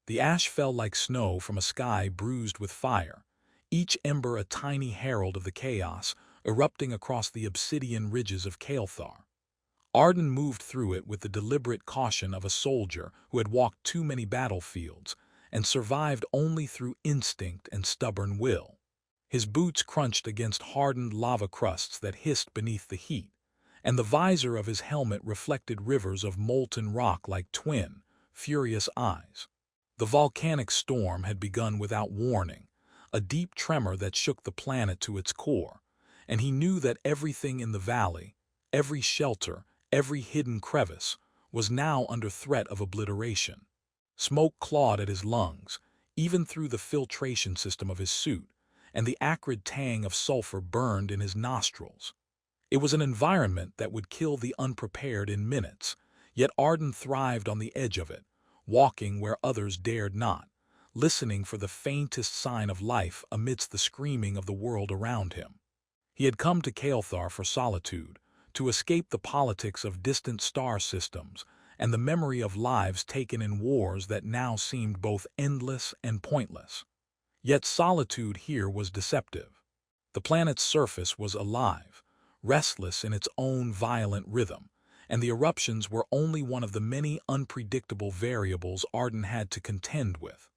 The ash fell like snow from a sky bruised with fire, each ember a tiny herald of the chaos erupting across the obsidian ridges of Kael'thar. Arden moved through it with the deliberate caution of a soldier who had walked too many battlefields and survived only through instinct and stubborn will. His boots crunched against hardened lava crusts that hissed beneath the heat, and the visor of his helmet reflected rivers of molten rock like twin, furious eyes. The volcanic storm had begun without warning, a deep tremor that shook the planet to its core, and he knew that everything in the valley, every shelter, every hidden crevice, was now under threat of obliteration. Smoke clawed at his lungs, even through the filtration system of his suit, and the acrid tang of sulfur burned in his nostrils. It was an environment that would kill the unprepared in minutes, yet Arden thrived on the edge of it, walking where others dared not, listening for the faintest sign of life amidst the screaming of the world around him. He had come to Kael'thar for solitude, to escape the politics of distant star systems and the memory of lives taken in wars that now seemed both endless and pointless. Yet solitude here was deceptive. The planet's surface was alive, restless in its own violent rhythm, and the eruptions were only one of the many unpredictable variables Arden had to contend with.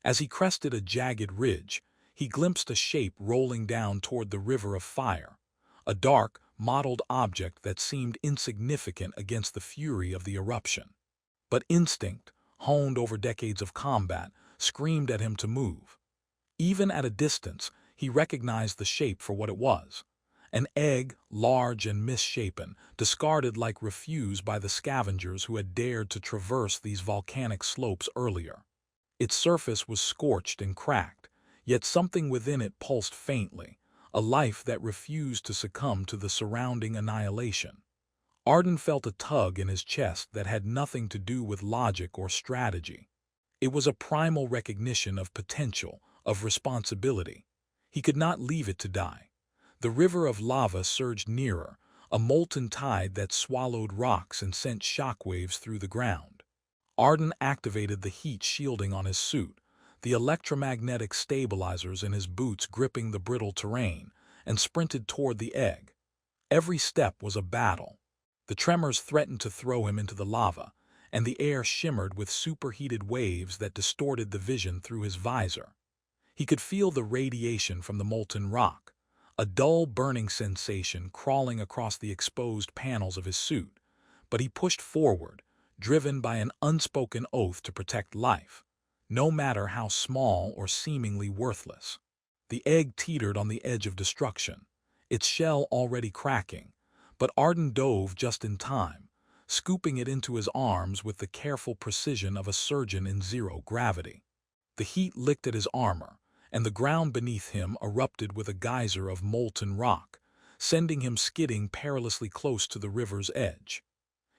As he crested a jagged ridge, he glimpsed a shape rolling down toward the river of fire, a dark, mottled object that seemed insignificant against the fury of the eruption. But instinct, honed over decades of combat, screamed at him to move. Even at a distance, he recognized the shape for what it was. An egg, large and misshapen, discarded like refuse by the scavengers who had dared to traverse these volcanic slopes earlier. Its surface was scorched and cracked, yet something within it pulsed faintly, a life that refused to succumb to the surrounding annihilation. Arden felt a tug in his chest that had nothing to do with logic or strategy. It was a primal recognition of potential, of responsibility. He could not leave it to die. The river of lava surged nearer, a molten tide that swallowed rocks and sent shockwaves through the ground. Arden activated the heat shielding on his suit, the electromagnetic stabilizers in his boots gripping the brittle terrain, and sprinted toward the egg. Every step was a battle. The tremors threatened to throw him into the lava, and the air shimmered with superheated waves that distorted the vision through his visor. He could feel the radiation from the molten rock, a dull burning sensation crawling across the exposed panels of his suit, but he pushed forward, driven by an unspoken oath to protect life, no matter how small or seemingly worthless. The egg teetered on the edge of destruction, its shell already cracking, but Arden dove just in time, scooping it into his arms with the careful precision of a surgeon in zero gravity. The heat licked at his armor, and the ground beneath him erupted with a geyser of molten rock, sending him skidding perilously close to the river's edge.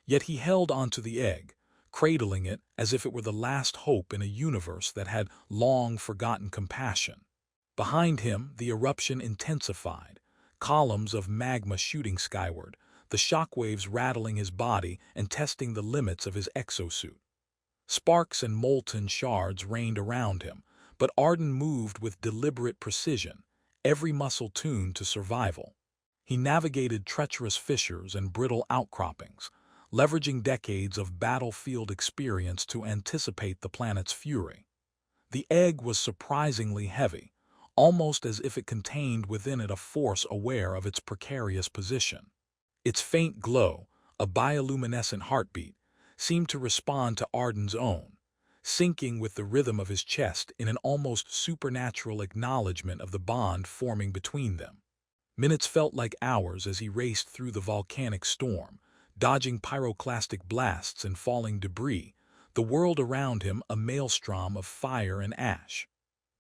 Yet he held onto the egg, cradling it as if it were the last hope in a universe that had long forgotten compassion. Behind him, the eruption intensified, columns of magma shooting skyward, the shockwaves rattling his body and testing the limits of his exosuit. Sparks and molten shards rained around him, but Arden moved with deliberate precision, every muscle tuned to survival. He navigated treacherous fissures and brittle outcroppings, leveraging decades of battlefield experience to anticipate the planet's fury. The egg was surprisingly heavy, almost as if it contained within it a force aware of its precarious position. Its faint glow, a bioluminescent heartbeat, seemed to respond to Arden's own, syncing with the rhythm of his chest in an almost supernatural acknowledgement of the bond forming between them. Minutes felt like hours as he raced through the volcanic storm, dodging pyroclastic blasts and falling debris, the world around him a maelstrom of fire and ash.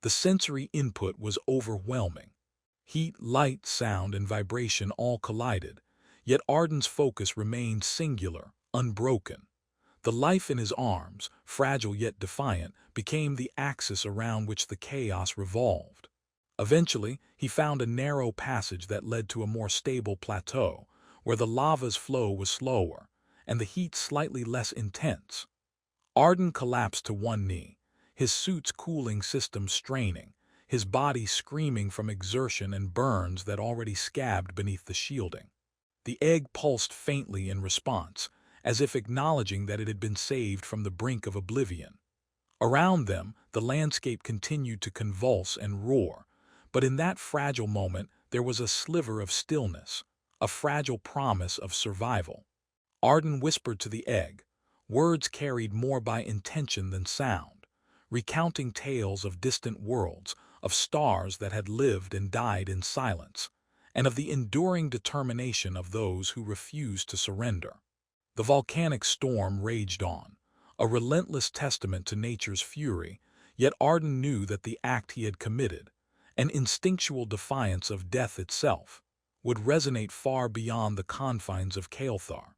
The sensory input was overwhelming. Heat, light, sound, and vibration all collided, yet Arden's focus remained singular, unbroken. The life in his arms, fragile yet defiant, became the axis around which the chaos revolved. Eventually, he found a narrow passage that led to a more stable plateau, where the lava's flow was slower, and the heat slightly less intense. Arden collapsed to one knee, his suit's cooling system straining, his body screaming from exertion and burns that already scabbed beneath the shielding. The egg pulsed faintly in response, as if acknowledging that it had been saved from the brink of oblivion. Around them, the landscape continued to convulse and roar, but in that fragile moment there was a sliver of stillness, a fragile promise of survival. Arden whispered to the egg, words carried more by intention than sound, recounting tales of distant worlds, of stars that had lived and died in silence, and of the enduring determination of those who refused to surrender. The volcanic storm raged on, a relentless testament to nature's fury, yet Arden knew that the act he had committed, an instinctual defiance of death itself, would resonate far beyond the confines of Kael'thar.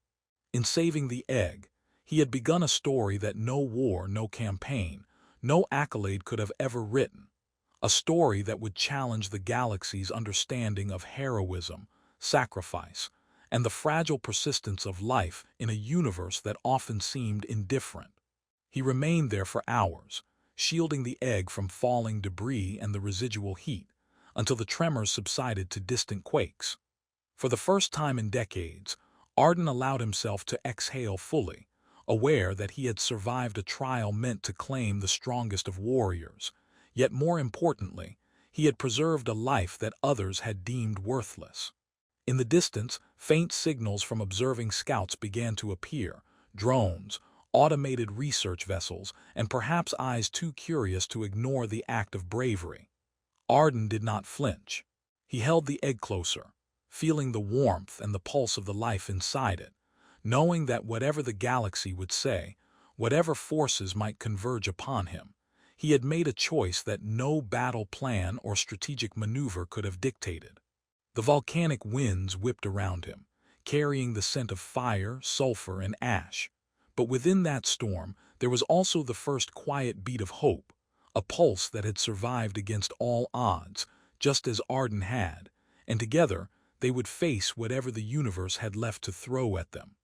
In saving the egg, he had begun a story that no war, no campaign, no accolade could have ever written, a story that would challenge the galaxy's understanding of heroism, sacrifice, and the fragile persistence of life in a universe that often seemed indifferent. He remained there for hours, shielding the egg from falling debris and the residual heat, until the tremors subsided to distant quakes. For the first time in decades, Arden allowed himself to exhale fully, aware that he had survived a trial meant to claim the strongest of warriors, yet more importantly, he had preserved a life that others had deemed worthless. In the distance, faint signals from observing scouts began to appear, drones, automated research vessels, and perhaps eyes too curious to ignore the act of bravery. Arden did not flinch. He held the egg closer, feeling the warmth and the pulse of the life inside it, knowing that whatever the galaxy would say, whatever forces might converge upon him, he had made a choice that no battle plan or strategic maneuver could have dictated. The volcanic winds whipped around him, carrying the scent of fire, sulfur, and ash. But within that storm, there was also the first quiet beat of hope, a pulse that had survived against all odds, just as Arden had, and together they would face whatever the universe had left to throw at them.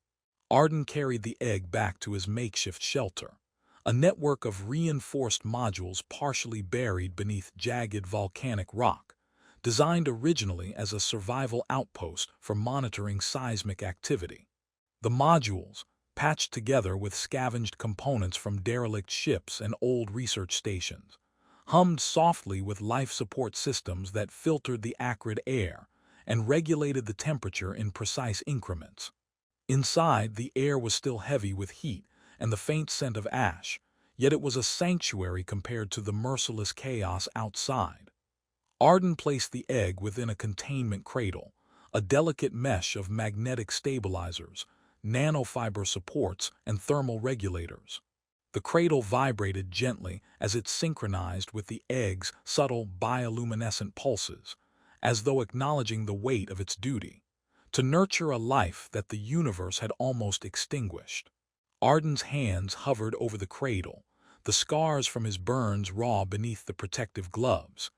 Arden carried the egg back to his makeshift shelter, a network of reinforced modules partially buried beneath jagged volcanic rock, designed originally as a survival outpost for monitoring seismic activity. The modules, patched together with scavenged components from derelict ships and old research stations, hummed softly with life support systems that filtered the acrid air and regulated the temperature in precise increments. Inside, the air was still heavy with heat and the faint scent of ash, yet it was a sanctuary compared to the merciless chaos outside. Arden placed the egg within a containment cradle, a delicate mesh of magnetic stabilizers, nanofiber supports, and thermal regulators. The cradle vibrated gently as it synchronized with the egg's subtle bioluminescent pulses, as though acknowledging the weight of its duty, to nurture a life that the universe had almost extinguished. Arden's hands hovered over the cradle, the scars from his burns raw beneath the protective gloves,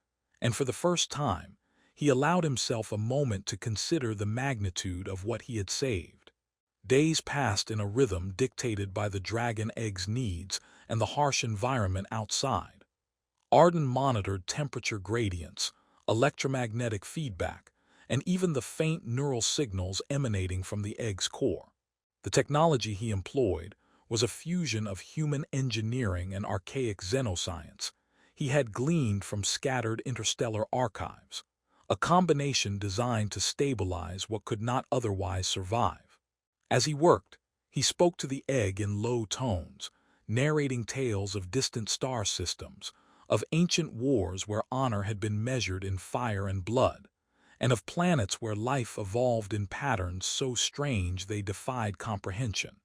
and for the first time, he allowed himself a moment to consider the magnitude of what he had saved. Days passed in a rhythm dictated by the dragon egg's needs and the harsh environment outside. Arden monitored temperature gradients, electromagnetic feedback, and even the faint neural signals emanating from the egg's core. The technology he employed was a fusion of human engineering and archaic xenoscience he had gleaned from scattered interstellar archives, a combination designed to stabilize what could not otherwise survive. As he worked, he spoke to the egg in low tones, narrating tales of distant star systems, of ancient wars where honor had been measured in fire and blood, and of planets where life evolved in patterns so strange they defied comprehension.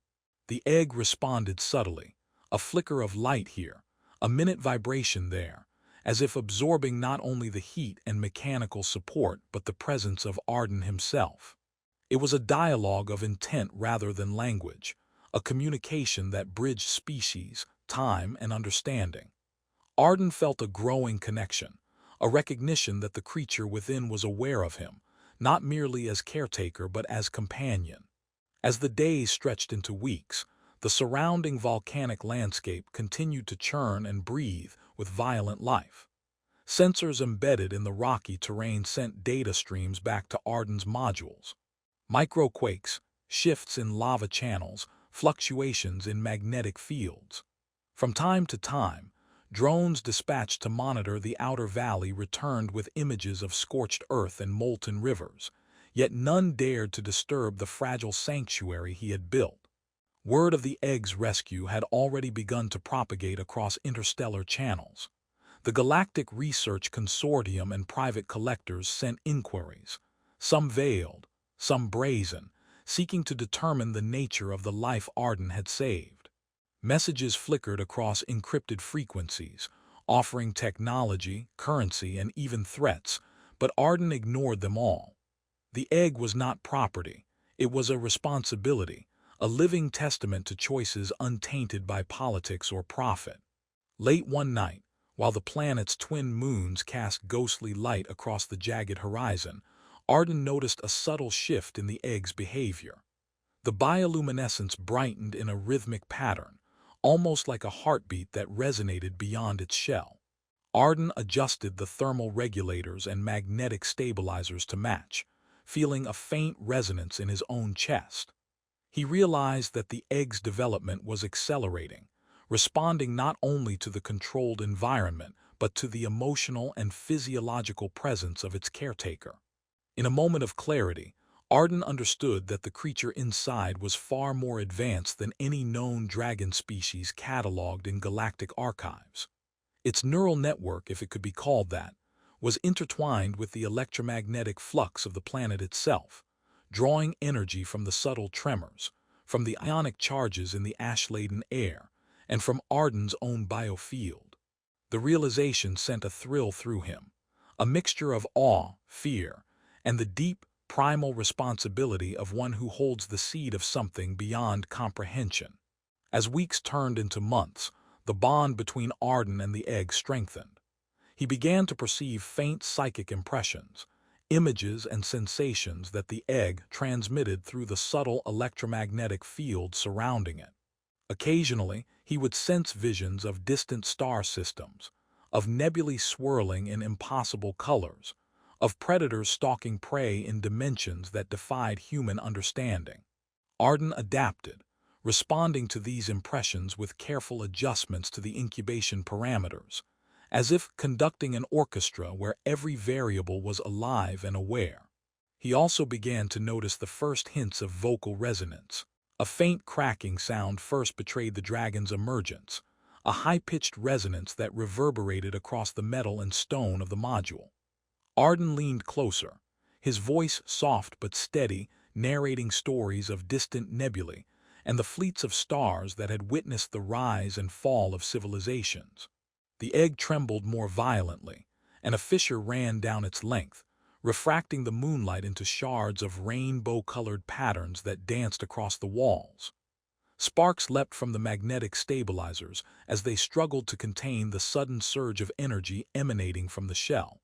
The egg responded subtly, a flicker of light here, a minute vibration there, as if absorbing not only the heat and mechanical support but the presence of Arden himself. It was a dialogue of intent rather than language, a communication that bridged species, time, and understanding. Arden felt a growing connection, a recognition that the creature within was aware of him, not merely as caretaker but as companion. As the days stretched into weeks, The surrounding volcanic landscape continued to churn and breathe with violent life. Sensors embedded in the rocky terrain sent data streams back to Arden's modules. Microquakes, shifts in lava channels, fluctuations in magnetic fields. From time to time, drones dispatched to monitor the outer valley returned with images of scorched earth and molten rivers, yet none dared to disturb the fragile sanctuary he had built. Word of the egg's rescue had already begun to propagate across interstellar channels. The Galactic Research Consortium and private collectors sent inquiries, some veiled, some brazen, seeking to determine the nature of the life Arden had saved. Messages flickered across encrypted frequencies, offering technology, currency, and even threats, but Arden ignored them all. The egg was not property, it was a responsibility, a living testament to choices untainted by politics or profit. Late one night, while the planet's twin moons cast ghostly light across the jagged horizon, Arden noticed a subtle shift in the egg's behavior. The bioluminescence brightened in a rhythmic pattern, almost like a heartbeat that resonated beyond its shell. Arden adjusted the thermal regulators and magnetic stabilizers to match, feeling a faint resonance in his own chest. He realized that the egg's development was accelerating, responding not only to the controlled environment but to the emotional and physiological presence of its caretaker. In a moment of clarity, Arden understood that the creature inside was far more advanced than any known dragon species cataloged in galactic archives. Its neural network, if it could be called that, was intertwined with the electromagnetic flux of the planet itself, drawing energy from the subtle tremors, from the ionic charges in the ash-laden air, and from Arden's own biofield. The realization sent a thrill through him, a mixture of awe, fear, and the deep, primal responsibility of one who holds the seed of something beyond comprehension. As weeks turned into months, the bond between Arden and the egg strengthened. He began to perceive faint psychic impressions, images and sensations that the egg transmitted through the subtle electromagnetic field surrounding it. Occasionally, he would sense visions of distant star systems, of nebulae swirling in impossible colors, of predators stalking prey in dimensions that defied human understanding. Arden adapted, responding to these impressions with careful adjustments to the incubation parameters, as if conducting an orchestra where every variable was alive and aware. He also began to notice the first hints of vocal resonance. A faint cracking sound first betrayed the dragon's emergence, a high-pitched resonance that reverberated across the metal and stone of the module. Arden leaned closer, his voice soft but steady, narrating stories of distant nebulae and the fleets of stars that had witnessed the rise and fall of civilizations. The egg trembled more violently, and a fissure ran down its length, refracting the moonlight into shards of rainbow-colored patterns that danced across the walls. Sparks leapt from the magnetic stabilizers as they struggled to contain the sudden surge of energy emanating from the shell.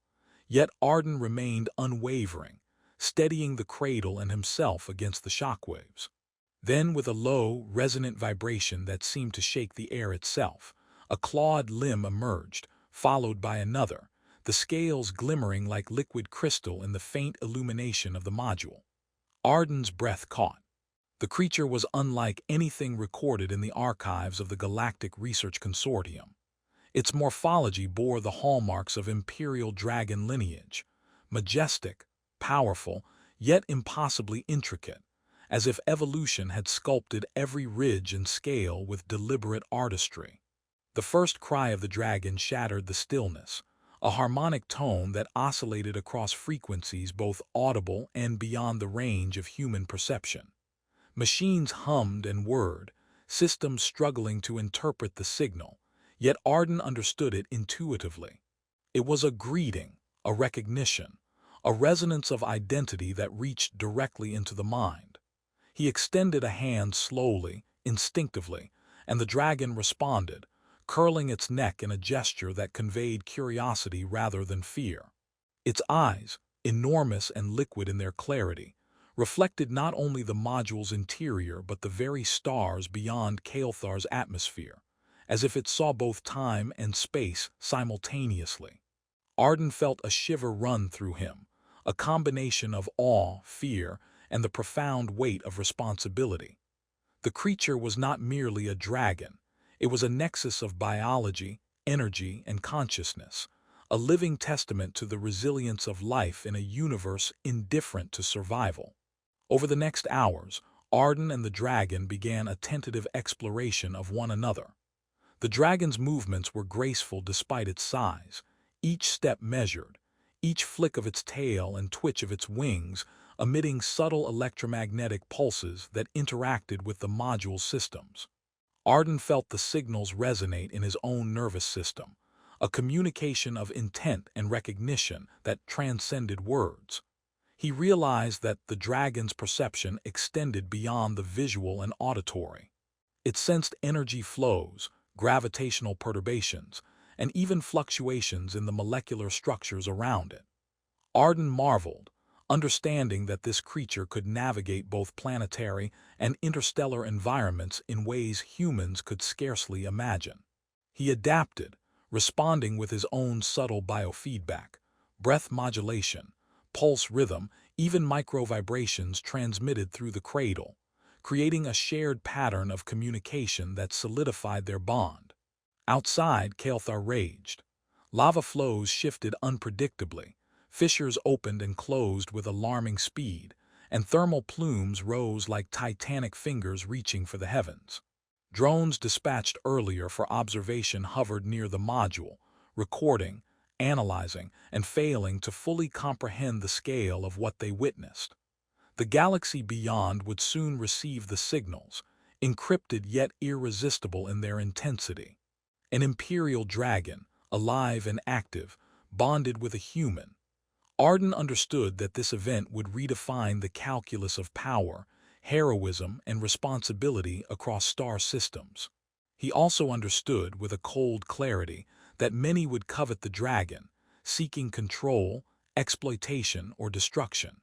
Yet Arden remained unwavering, steadying the cradle and himself against the shockwaves. Then, with a low, resonant vibration that seemed to shake the air itself, a clawed limb emerged, followed by another, the scales glimmering like liquid crystal in the faint illumination of the module. Arden's breath caught. The creature was unlike anything recorded in the archives of the Galactic Research Consortium. Its morphology bore the hallmarks of imperial dragon lineage, majestic, powerful, yet impossibly intricate, as if evolution had sculpted every ridge and scale with deliberate artistry. The first cry of the dragon shattered the stillness, a harmonic tone that oscillated across frequencies both audible and beyond the range of human perception. Machines hummed and whirred, systems struggling to interpret the signal, yet Arden understood it intuitively. It was a greeting, a recognition, a resonance of identity that reached directly into the mind. He extended a hand slowly, instinctively, and the dragon responded, curling its neck in a gesture that conveyed curiosity rather than fear. Its eyes, enormous and liquid in their clarity, reflected not only the module's interior but the very stars beyond Kael'thar's atmosphere, as if it saw both time and space simultaneously. Arden felt a shiver run through him, a combination of awe, fear, and the profound weight of responsibility. The creature was not merely a dragon, it was a nexus of biology, energy, and consciousness, a living testament to the resilience of life in a universe indifferent to survival. Over the next hours, Arden and the dragon began a tentative exploration of one another. The dragon's movements were graceful despite its size, each step measured, each flick of its tail and twitch of its wings emitting subtle electromagnetic pulses that interacted with the module's systems. Arden felt the signals resonate in his own nervous system, a communication of intent and recognition that transcended words. He realized that the dragon's perception extended beyond the visual and auditory. It sensed energy flows, gravitational perturbations, and even fluctuations in the molecular structures around it. Arden marveled, understanding that this creature could navigate both planetary and interstellar environments in ways humans could scarcely imagine. He adapted, responding with his own subtle biofeedback, breath modulation, pulse rhythm, even micro-vibrations transmitted through the cradle, creating a shared pattern of communication that solidified their bond. Outside, Kael'thar raged. Lava flows shifted unpredictably, fissures opened and closed with alarming speed, and thermal plumes rose like titanic fingers reaching for the heavens. Drones dispatched earlier for observation hovered near the module, recording, analyzing, and failing to fully comprehend the scale of what they witnessed. The galaxy beyond would soon receive the signals, encrypted yet irresistible in their intensity. An imperial dragon, alive and active, bonded with a human. Arden understood that this event would redefine the calculus of power, heroism, and responsibility across star systems. He also understood with a cold clarity that many would covet the dragon, seeking control, exploitation, or destruction.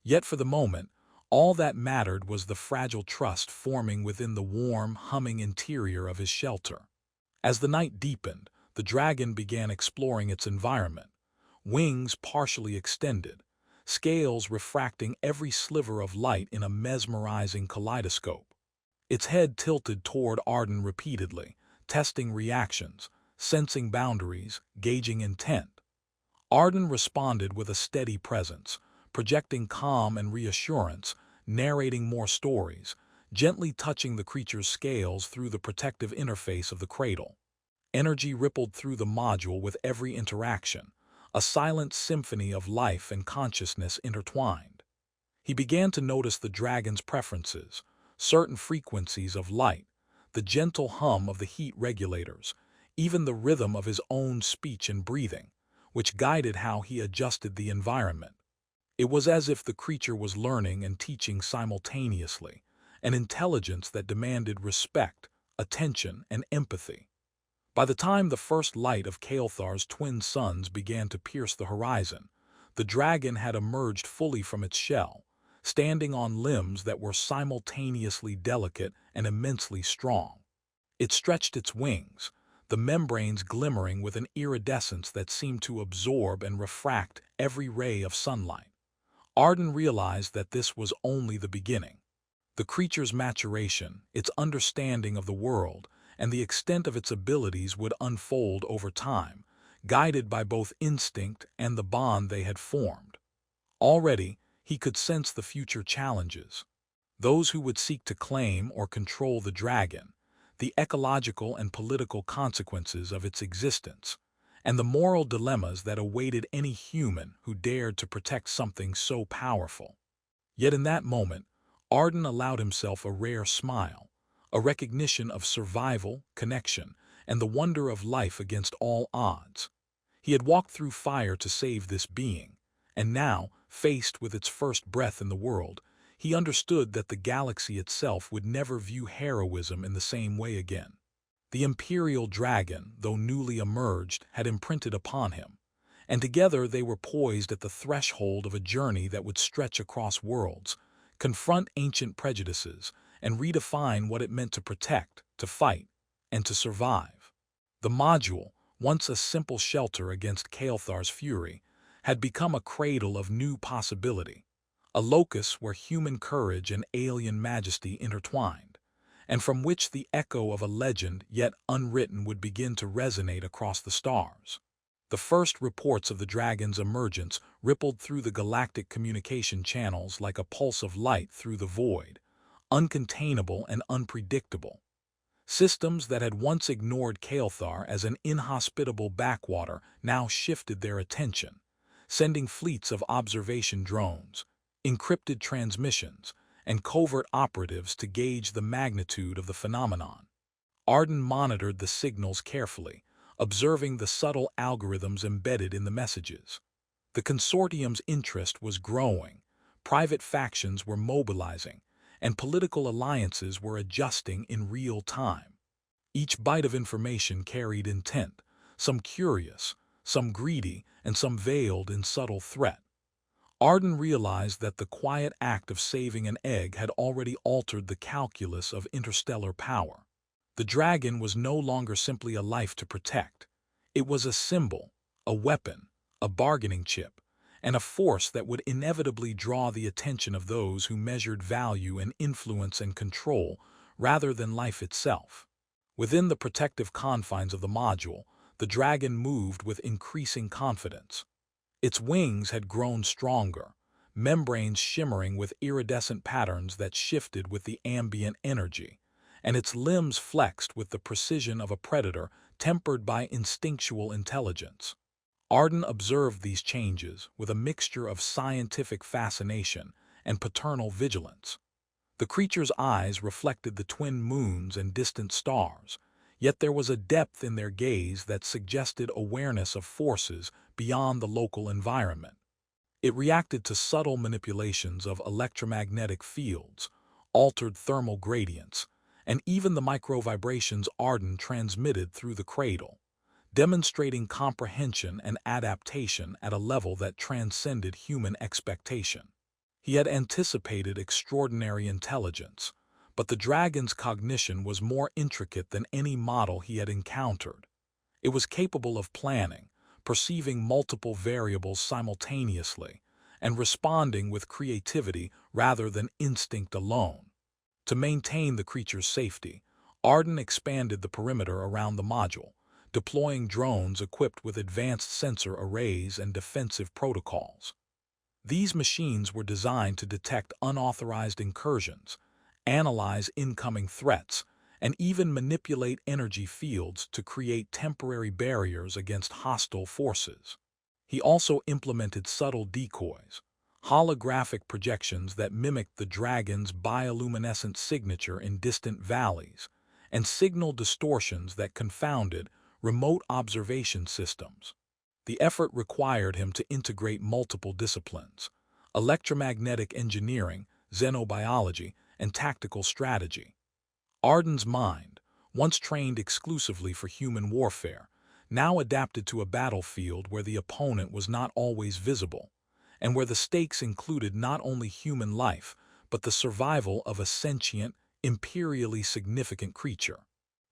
Yet for the moment, all that mattered was the fragile trust forming within the warm, humming interior of his shelter. As the night deepened, the dragon began exploring its environment, wings partially extended, scales refracting every sliver of light in a mesmerizing kaleidoscope. Its head tilted toward Arden repeatedly, testing reactions, sensing boundaries, gauging intent. Arden responded with a steady presence, projecting calm and reassurance, narrating more stories, gently touching the creature's scales through the protective interface of the cradle. Energy rippled through the module with every interaction, a silent symphony of life and consciousness intertwined. He began to notice the dragon's preferences, certain frequencies of light, the gentle hum of the heat regulators, even the rhythm of his own speech and breathing, which guided how he adjusted the environment. It was as if the creature was learning and teaching simultaneously, an intelligence that demanded respect, attention, and empathy. By the time the first light of Kael'thar's twin suns began to pierce the horizon, the dragon had emerged fully from its shell, standing on limbs that were simultaneously delicate and immensely strong. It stretched its wings, the membranes glimmering with an iridescence that seemed to absorb and refract every ray of sunlight. Arden realized that this was only the beginning. The creature's maturation, its understanding of the world, and the extent of its abilities would unfold over time, guided by both instinct and the bond they had formed. Already, he could sense the future challenges. Those who would seek to claim or control the dragon, the ecological and political consequences of its existence, and the moral dilemmas that awaited any human who dared to protect something so powerful. Yet in that moment, Arden allowed himself a rare smile, a recognition of survival, connection, and the wonder of life against all odds. He had walked through fire to save this being, and now, faced with its first breath in the world, he understood that the galaxy itself would never view heroism in the same way again. The imperial dragon, though newly emerged, had imprinted upon him, and together they were poised at the threshold of a journey that would stretch across worlds, confront ancient prejudices, and redefine what it meant to protect, to fight, and to survive. The module, once a simple shelter against Kael'thar's fury, had become a cradle of new possibility, a locus where human courage and alien majesty intertwined, and from which the echo of a legend yet unwritten would begin to resonate across the stars. The first reports of the dragon's emergence rippled through the galactic communication channels like a pulse of light through the void, uncontainable and unpredictable. Systems that had once ignored Kael'thar as an inhospitable backwater now shifted their attention, sending fleets of observation drones, encrypted transmissions, and covert operatives to gauge the magnitude of the phenomenon. Arden monitored the signals carefully, observing the subtle algorithms embedded in the messages. The consortium's interest was growing, private factions were mobilizing, and political alliances were adjusting in real time. Each byte of information carried intent, some curious, some greedy, and some veiled in subtle threat. Arden realized that the quiet act of saving an egg had already altered the calculus of interstellar power. The dragon was no longer simply a life to protect. It was a symbol, a weapon, a bargaining chip, and a force that would inevitably draw the attention of those who measured value in influence and control rather than life itself. Within the protective confines of the module, the dragon moved with increasing confidence. Its wings had grown stronger, membranes shimmering with iridescent patterns that shifted with the ambient energy, and its limbs flexed with the precision of a predator tempered by instinctual intelligence. Arden observed these changes with a mixture of scientific fascination and paternal vigilance. The creature's eyes reflected the twin moons and distant stars, yet there was a depth in their gaze that suggested awareness of forces beyond the local environment. It reacted to subtle manipulations of electromagnetic fields, altered thermal gradients, and even the microvibrations Arden transmitted through the cradle, demonstrating comprehension and adaptation at a level that transcended human expectation. He had anticipated extraordinary intelligence, but the dragon's cognition was more intricate than any model he had encountered. It was capable of planning, perceiving multiple variables simultaneously, and responding with creativity rather than instinct alone. To maintain the creature's safety, Arden expanded the perimeter around the module, deploying drones equipped with advanced sensor arrays and defensive protocols. These machines were designed to detect unauthorized incursions, analyze incoming threats, and even manipulate energy fields to create temporary barriers against hostile forces. He also implemented subtle decoys, holographic projections that mimicked the dragon's bioluminescent signature in distant valleys, and signal distortions that confounded remote observation systems. The effort required him to integrate multiple disciplines: electromagnetic engineering, xenobiology, and tactical strategy. Arden's mind, once trained exclusively for human warfare, now adapted to a battlefield where the opponent was not always visible, and where the stakes included not only human life, but the survival of a sentient, imperially significant creature.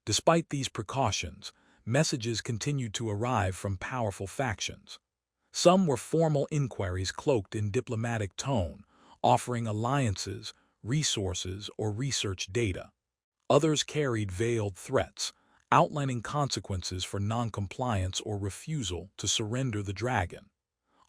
Despite these precautions, messages continued to arrive from powerful factions. Some were formal inquiries cloaked in diplomatic tone, offering alliances, resources, or research data. Others carried veiled threats, outlining consequences for noncompliance or refusal to surrender the dragon.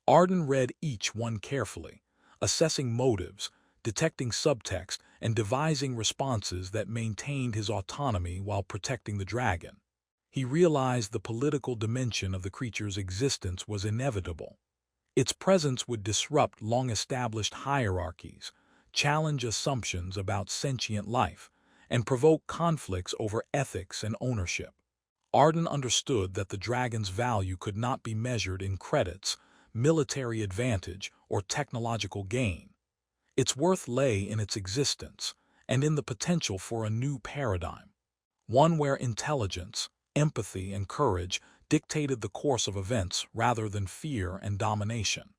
Arden read each one carefully, assessing motives, detecting subtext, and devising responses that maintained his autonomy while protecting the dragon. He realized the political dimension of the creature's existence was inevitable. Its presence would disrupt long-established hierarchies, challenge assumptions about sentient life, and provoke conflicts over ethics and ownership. Arden understood that the dragon's value could not be measured in credits, military advantage, or technological gain. Its worth lay in its existence, and in the potential for a new paradigm, one where intelligence, empathy, and courage dictated the course of events rather than fear and domination.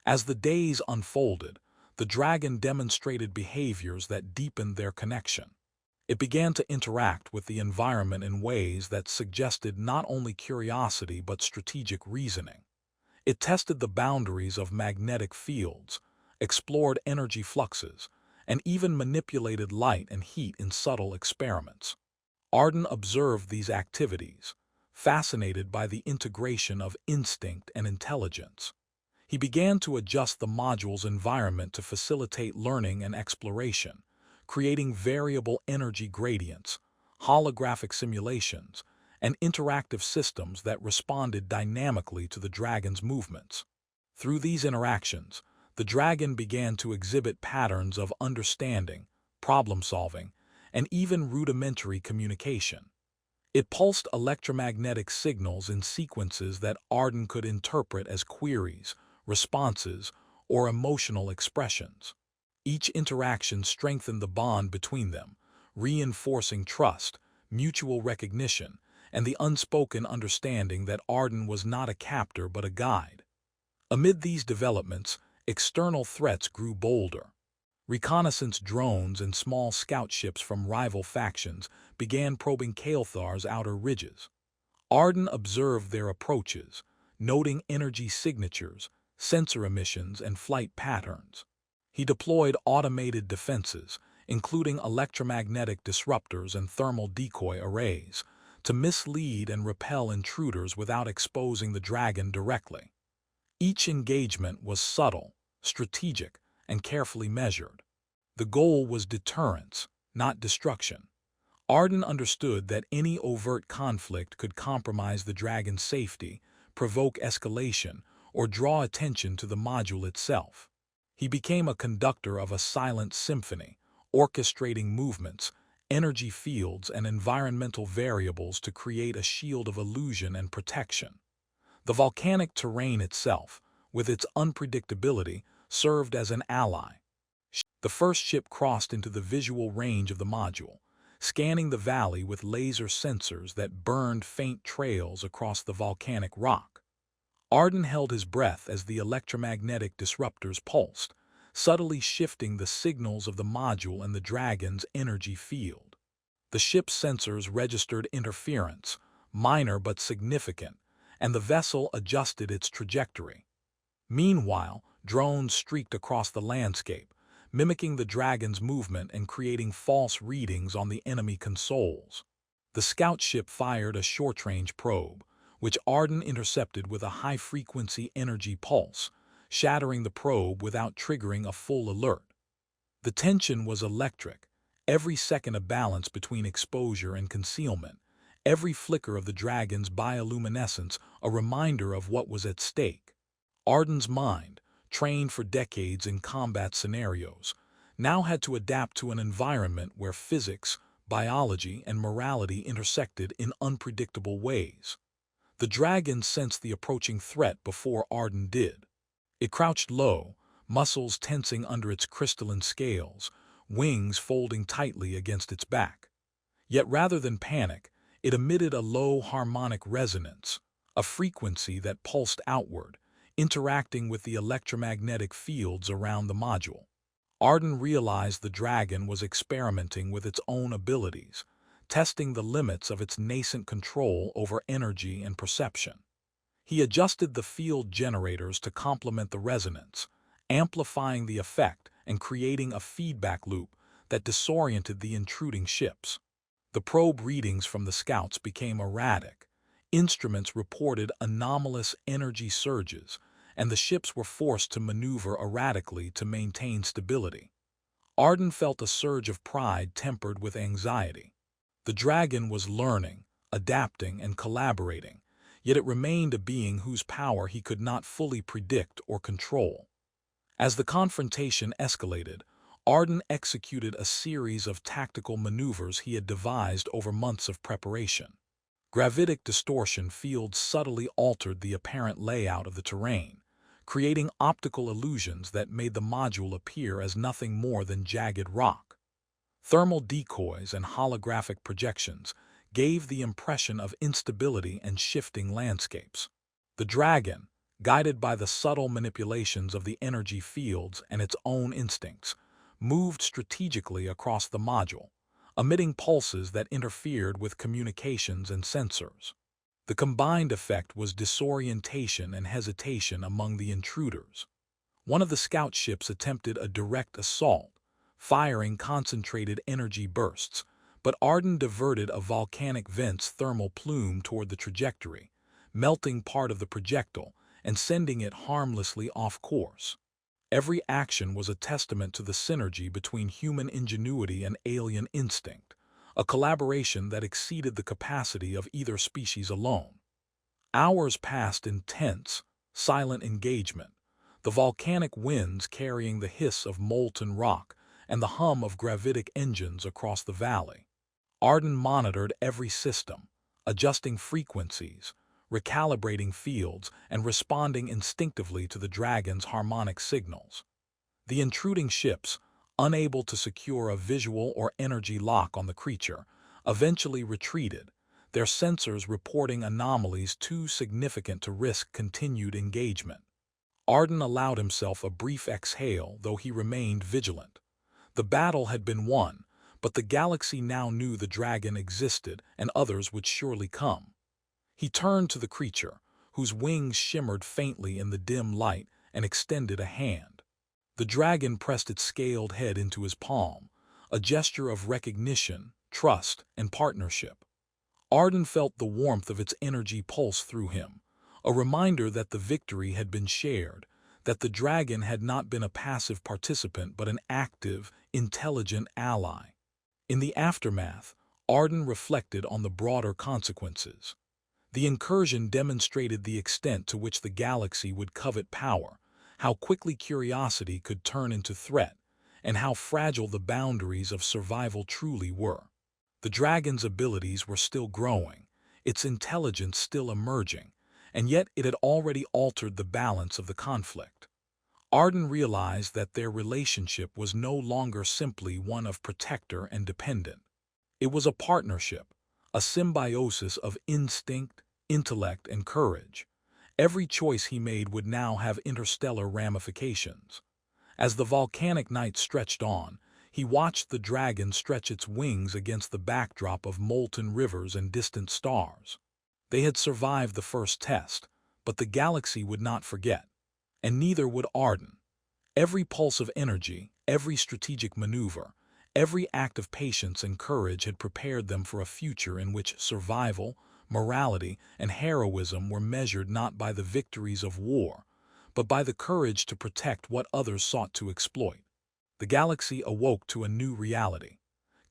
As the days unfolded, the dragon demonstrated behaviors that deepened their connection. It began to interact with the environment in ways that suggested not only curiosity but strategic reasoning. It tested the boundaries of magnetic fields, explored energy fluxes, and even manipulated light and heat in subtle experiments. Arden observed these activities, fascinated by the integration of instinct and intelligence. He began to adjust the module's environment to facilitate learning and exploration, creating variable energy gradients, holographic simulations, and interactive systems that responded dynamically to the dragon's movements. Through these interactions, the dragon began to exhibit patterns of understanding, problem-solving, and even rudimentary communication. It pulsed electromagnetic signals in sequences that Arden could interpret as queries, responses, or emotional expressions. Each interaction strengthened the bond between them, reinforcing trust, mutual recognition, and the unspoken understanding that Arden was not a captor but a guide. Amid these developments, external threats grew bolder. Reconnaissance drones and small scout ships from rival factions began probing Kael'thar's outer ridges. Arden observed their approaches, noting energy signatures, sensor emissions, and flight patterns. He deployed automated defenses, including electromagnetic disruptors and thermal decoy arrays, to mislead and repel intruders without exposing the dragon directly. Each engagement was subtle, strategic, and carefully measured. The goal was deterrence, not destruction. Arden understood that any overt conflict could compromise the dragon's safety, provoke escalation, or draw attention to the module itself. He became a conductor of a silent symphony, orchestrating movements, energy fields, and environmental variables to create a shield of illusion and protection. The volcanic terrain itself, with its unpredictability, served as an ally. The first ship crossed into the visual range of the module, scanning the valley with laser sensors that burned faint trails across the volcanic rock. Arden held his breath as the electromagnetic disruptors pulsed, subtly shifting the signals of the module and the dragon's energy field. The ship's sensors registered interference, minor but significant, and the vessel adjusted its trajectory. Meanwhile, drones streaked across the landscape, mimicking the dragon's movement and creating false readings on the enemy consoles. The scout ship fired a short-range probe, which Arden intercepted with a high-frequency energy pulse, shattering the probe without triggering a full alert. The tension was electric, every second a balance between exposure and concealment, every flicker of the dragon's bioluminescence a reminder of what was at stake. Arden's mind, trained for decades in combat scenarios, now had to adapt to an environment where physics, biology, and morality intersected in unpredictable ways. The dragon sensed the approaching threat before Arden did. It crouched low, muscles tensing under its crystalline scales, wings folding tightly against its back. Yet rather than panic, it emitted a low harmonic resonance, a frequency that pulsed outward, interacting with the electromagnetic fields around the module. Arden realized the dragon was experimenting with its own abilities, testing the limits of its nascent control over energy and perception. He adjusted the field generators to complement the resonance, amplifying the effect and creating a feedback loop that disoriented the intruding ships. The probe readings from the scouts became erratic. Instruments reported anomalous energy surges, and the ships were forced to maneuver erratically to maintain stability. Arden felt a surge of pride tempered with anxiety. The dragon was learning, adapting, and collaborating, yet it remained a being whose power he could not fully predict or control. As the confrontation escalated, Arden executed a series of tactical maneuvers he had devised over months of preparation. Gravitic distortion fields subtly altered the apparent layout of the terrain, creating optical illusions that made the module appear as nothing more than jagged rock. Thermal decoys and holographic projections gave the impression of instability and shifting landscapes. The dragon, guided by the subtle manipulations of the energy fields and its own instincts, moved strategically across the module, emitting pulses that interfered with communications and sensors. The combined effect was disorientation and hesitation among the intruders. One of the scout ships attempted a direct assault, firing concentrated energy bursts, but Arden diverted a volcanic vent's thermal plume toward the trajectory, melting part of the projectile and sending it harmlessly off course. Every action was a testament to the synergy between human ingenuity and alien instinct, a collaboration that exceeded the capacity of either species alone. Hours passed in tense, silent engagement, the volcanic winds carrying the hiss of molten rock and the hum of gravitic engines across the valley. Arden monitored every system, adjusting frequencies, recalibrating fields, and responding instinctively to the dragon's harmonic signals. The intruding ships, unable to secure a visual or energy lock on the creature, eventually retreated, their sensors reporting anomalies too significant to risk continued engagement. Arden allowed himself a brief exhale, though he remained vigilant. The battle had been won, but the galaxy now knew the dragon existed and others would surely come. He turned to the creature, whose wings shimmered faintly in the dim light, and extended a hand. The dragon pressed its scaled head into his palm, a gesture of recognition, trust, and partnership. Arden felt the warmth of its energy pulse through him, a reminder that the victory had been shared, that the dragon had not been a passive participant but an active, intelligent ally. In the aftermath, Arden reflected on the broader consequences. The incursion demonstrated the extent to which the galaxy would covet power, how quickly curiosity could turn into threat, and how fragile the boundaries of survival truly were. The dragon's abilities were still growing, its intelligence still emerging, and yet it had already altered the balance of the conflict. Arden realized that their relationship was no longer simply one of protector and dependent. It was a partnership, a symbiosis of instinct, intellect, and courage. Every choice he made would now have interstellar ramifications. As the volcanic night stretched on, he watched the dragon stretch its wings against the backdrop of molten rivers and distant stars. They had survived the first test, but the galaxy would not forget, and neither would Arden. Every pulse of energy, every strategic maneuver, every act of patience and courage had prepared them for a future in which survival, morality, and heroism were measured not by the victories of war, but by the courage to protect what others sought to exploit. The galaxy awoke to a new reality.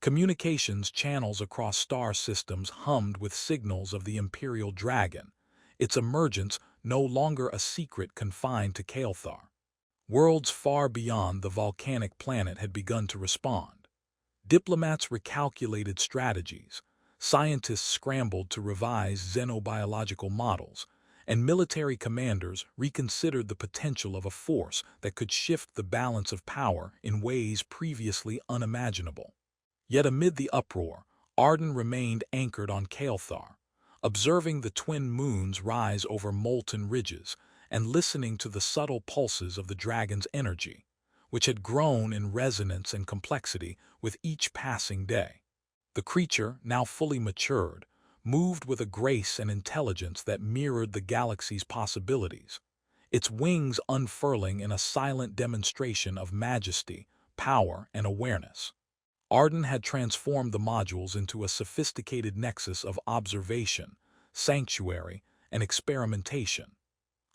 Communications channels across star systems hummed with signals of the Imperial Dragon, its emergence no longer a secret confined to Kael'thar. Worlds far beyond the volcanic planet had begun to respond. Diplomats recalculated strategies, scientists scrambled to revise xenobiological models, and military commanders reconsidered the potential of a force that could shift the balance of power in ways previously unimaginable. Yet amid the uproar, Arden remained anchored on Kael'thar, observing the twin moons rise over molten ridges and listening to the subtle pulses of the dragon's energy, which had grown in resonance and complexity with each passing day. The creature, now fully matured, moved with a grace and intelligence that mirrored the galaxy's possibilities, its wings unfurling in a silent demonstration of majesty, power, and awareness. Arden had transformed the modules into a sophisticated nexus of observation, sanctuary, and experimentation.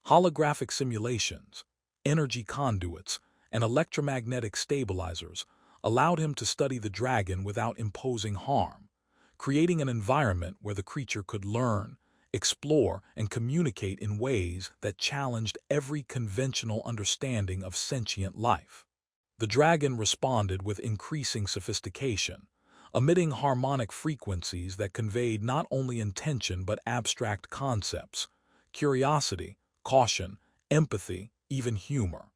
Holographic simulations, energy conduits, and electromagnetic stabilizers allowed him to study the dragon without imposing harm, creating an environment where the creature could learn, explore, and communicate in ways that challenged every conventional understanding of sentient life. The dragon responded with increasing sophistication, emitting harmonic frequencies that conveyed not only intention but abstract concepts, curiosity, caution, empathy, even humor.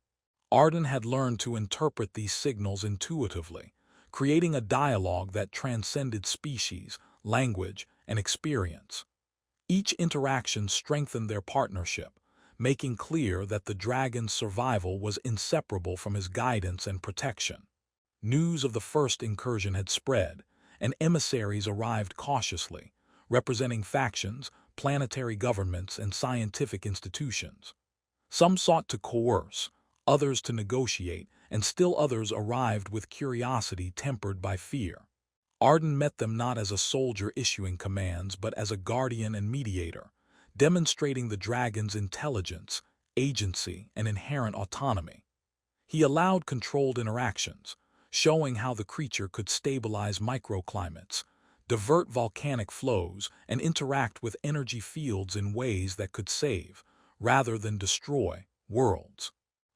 Arden had learned to interpret these signals intuitively, creating a dialogue that transcended species, language, and experience. Each interaction strengthened their partnership, making clear that the dragon's survival was inseparable from his guidance and protection. News of the first incursion had spread, and emissaries arrived cautiously, representing factions, planetary governments, and scientific institutions. Some sought to coerce, others to negotiate, and still others arrived with curiosity tempered by fear. Arden met them not as a soldier issuing commands, but as a guardian and mediator, demonstrating the dragon's intelligence, agency, and inherent autonomy. He allowed controlled interactions, showing how the creature could stabilize microclimates, divert volcanic flows, and interact with energy fields in ways that could save, rather than destroy, worlds.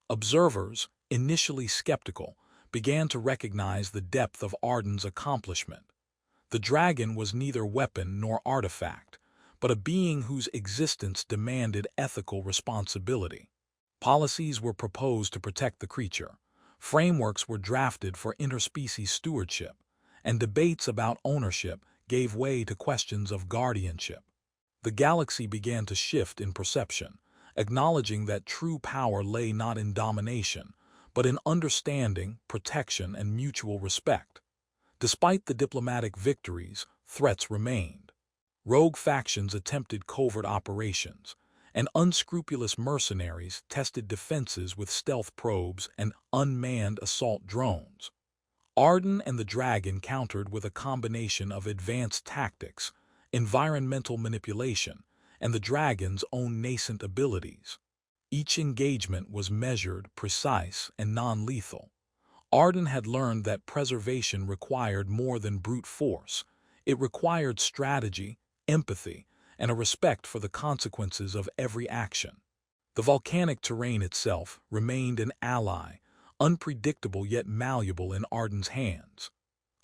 Observers, initially skeptical, began to recognize the depth of Arden's accomplishment. The dragon was neither weapon nor artifact, but a being whose existence demanded ethical responsibility. Policies were proposed to protect the creature, frameworks were drafted for interspecies stewardship, and debates about ownership gave way to questions of guardianship. The galaxy began to shift in perception, acknowledging that true power lay not in domination, but in understanding, protection, and mutual respect. Despite the diplomatic victories, threats remained. Rogue factions attempted covert operations, and unscrupulous mercenaries tested defenses with stealth probes and unmanned assault drones. Arden and the dragon countered with a combination of advanced tactics, environmental manipulation, and the dragon's own nascent abilities. Each engagement was measured, precise, and non-lethal. Arden had learned that preservation required more than brute force. It required strategy, empathy, and a respect for the consequences of every action. The volcanic terrain itself remained an ally, unpredictable yet malleable in Arden's hands.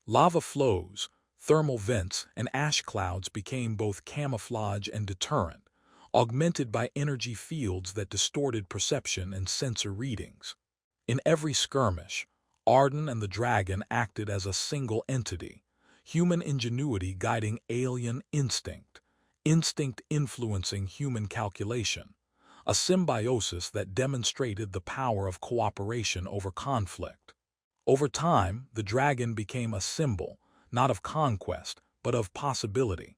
Lava flows, thermal vents, and ash clouds became both camouflage and deterrent, augmented by energy fields that distorted perception and sensor readings. In every skirmish, Arden and the dragon acted as a single entity, human ingenuity guiding alien instinct, instinct influencing human calculation, a symbiosis that demonstrated the power of cooperation over conflict. Over time, the dragon became a symbol, not of conquest, but of possibility.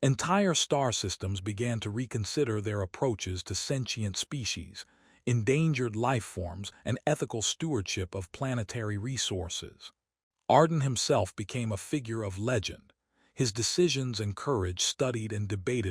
Entire star systems began to reconsider their approaches to sentient species, endangered life forms, and ethical stewardship of planetary resources. Arden himself became a figure of legend, his decisions and courage studied and debated